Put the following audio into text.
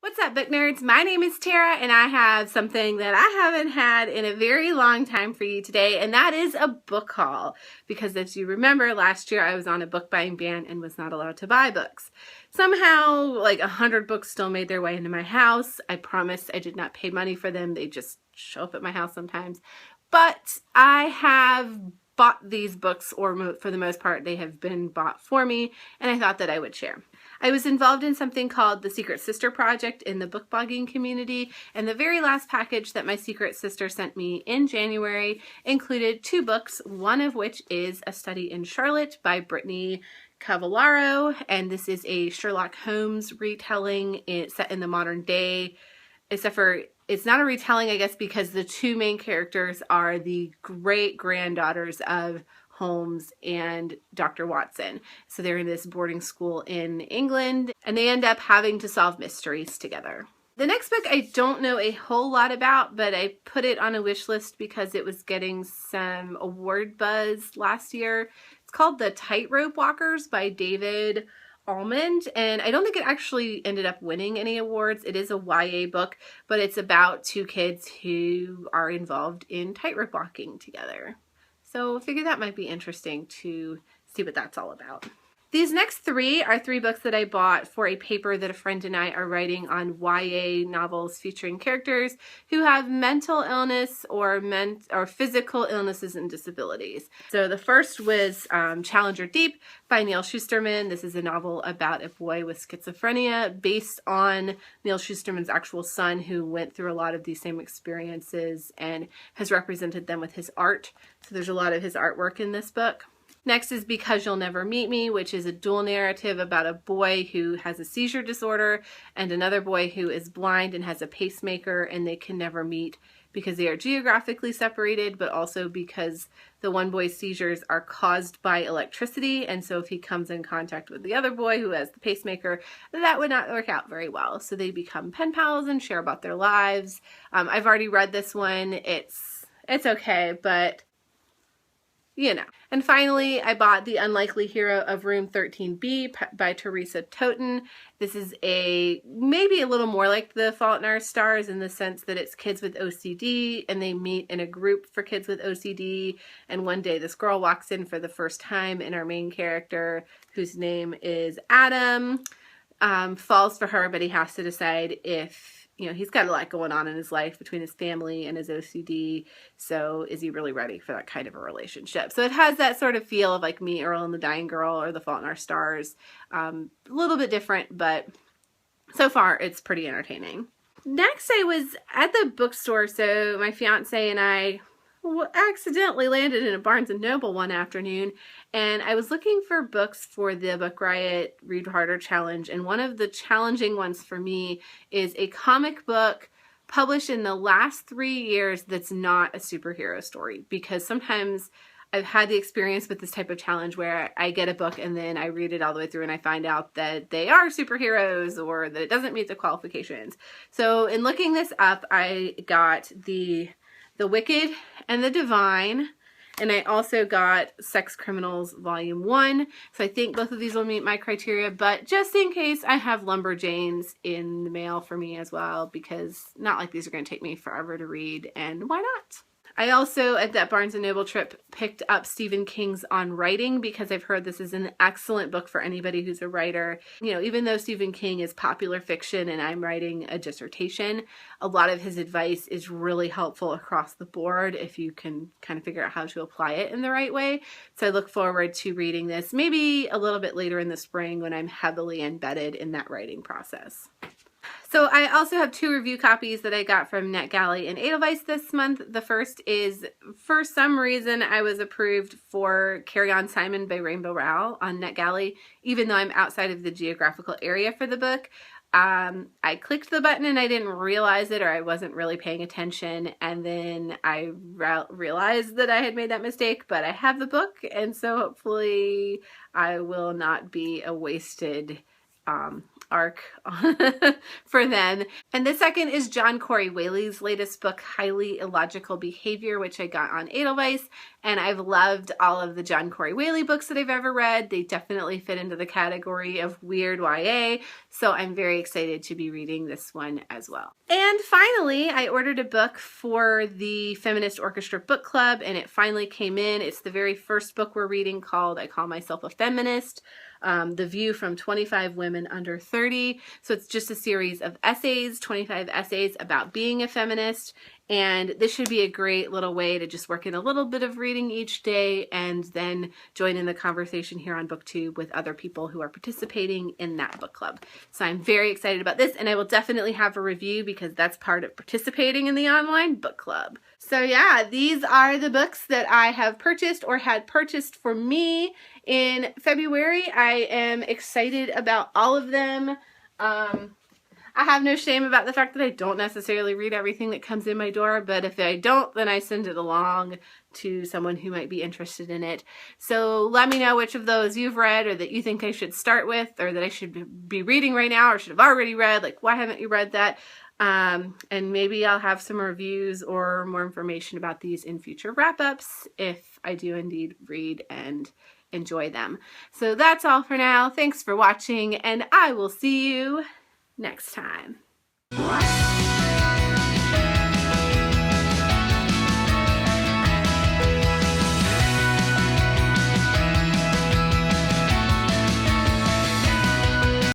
What's up, book nerds? My name is Tara, and I have something that I haven't had in a very long time for you today, and that is a book haul. Because as you remember, last year I was on a book buying ban and was not allowed to buy books. Somehow, like 100 books still made their way into my house. I promise I did not pay money for them. They just show up at my house sometimes. But I have bought these books, or for the most part, they have been bought for me, and I thought that I would share. I was involved in something called the Secret Sister Project in the book blogging community, and the very last package that my secret sister sent me in January included 2 books, one of which is A Study in Charlotte by Britney Cavallaro, and this is a Sherlock Holmes retelling set in the modern day, except for it's not a retelling, I guess, because the 2 main characters are the great-granddaughters of Holmes and Dr. Watson. So they're in this boarding school in England, and they end up having to solve mysteries together. The next book I don't know a whole lot about, but I put it on a wish list because it was getting some award buzz last year. It's called The Tightrope Walkers by David Almond, and I don't think it actually ended up winning any awards. It is a YA book, but it's about 2 kids who are involved in tightrope walking together. So I figured that might be interesting to see what that's all about. These next 3 are 3 books that I bought for a paper that a friend and I are writing on YA novels featuring characters who have mental illness or physical illnesses and disabilities. So the first was Challenger Deep by Neal Schusterman. This is a novel about a boy with schizophrenia based on Neal Schusterman's actual son, who went through a lot of these same experiences and has represented them with his art. So there's a lot of his artwork in this book. Next is Because You'll Never Meet Me, which is a dual narrative about a boy who has a seizure disorder and another boy who is blind and has a pacemaker, and they can never meet because they are geographically separated, but also because the one boy's seizures are caused by electricity, and so if he comes in contact with the other boy who has the pacemaker, that would not work out very well. So they become pen pals and share about their lives. I've already read this one. It's okay, but you know. And finally, I bought The Unlikely Hero of Room 13B by Teresa Toten. This is maybe a little more like The Fault in Our Stars in the sense that it's kids with OCD, and they meet in a group for kids with OCD, and one day this girl walks in for the first time, and our main character, whose name is Adam, falls for her, but he has to decide if, he's got a lot going on in his life between his family and his OCD, so is he really ready for that kind of a relationship? So it has that sort of feel of like Me, Earl and the Dying Girl, or The Fault in Our Stars. A little bit different, but so far it's pretty entertaining. Next, I was at the bookstore, so my fiance and I accidentally landed in a Barnes & Noble one afternoon, and I was looking for books for the Book Riot Read Harder Challenge, and one of the challenging ones for me is a comic book published in the last 3 years that's not a superhero story, because sometimes I've had the experience with this type of challenge where I get a book and then I read it all the way through and I find out that they are superheroes or that it doesn't meet the qualifications. So in looking this up, I got the Wicked and the Divine, and I also got Sex Criminals Volume 1. So I think both of these will meet my criteria, but just in case, I have Lumberjanes in the mail for me as well, because not like these are going to take me forever to read, and why not? I also, at that Barnes & Noble trip, picked up Stephen King's On Writing, because I've heard this is an excellent book for anybody who's a writer. Even though Stephen King is popular fiction and I'm writing a dissertation, a lot of his advice is really helpful across the board if you can kind of figure out how to apply it in the right way. So I look forward to reading this maybe a little bit later in the spring when I'm heavily embedded in that writing process. So I also have 2 review copies that I got from NetGalley and Edelweiss this month. The first is, for some reason, I was approved for Carry On Simon by Rainbow Rowell on NetGalley, even though I'm outside of the geographical area for the book. I clicked the button and I didn't realize it, or I wasn't really paying attention, and then I realized that I had made that mistake, but I have the book, and so hopefully I will not be a wasted arc for them. And the second is John Corey Whaley's latest book, Highly Illogical Behavior, which I got on Edelweiss. And I've loved all of the John Corey Whaley books that I've ever read. They definitely fit into the category of weird YA. So I'm very excited to be reading this one as well. And finally, I ordered a book for the Feminist Orchestra book club, and it finally came in. It's the very first book we're reading called I Call Myself a Feminist. The view from 25 women under 30. So it's just a series of essays, 25 essays about being a feminist. And this should be a great little way to just work in a little bit of reading each day and then join in the conversation here on BookTube with other people who are participating in that book club. So I'm very excited about this, and I will definitely have a review because that's part of participating in the online book club. So yeah, these are the books that I have purchased or had purchased for me in February. I am excited about all of them. I have no shame about the fact that I don't necessarily read everything that comes in my door, but if I don't, then I send it along to someone who might be interested in it. So let me know which of those you've read or that you think I should start with or that I should be reading right now or should have already read. Like, why haven't you read that? And maybe I'll have some reviews or more information about these in future wrap-ups if I do indeed read and enjoy them. So that's all for now. Thanks for watching, and I will see you next time.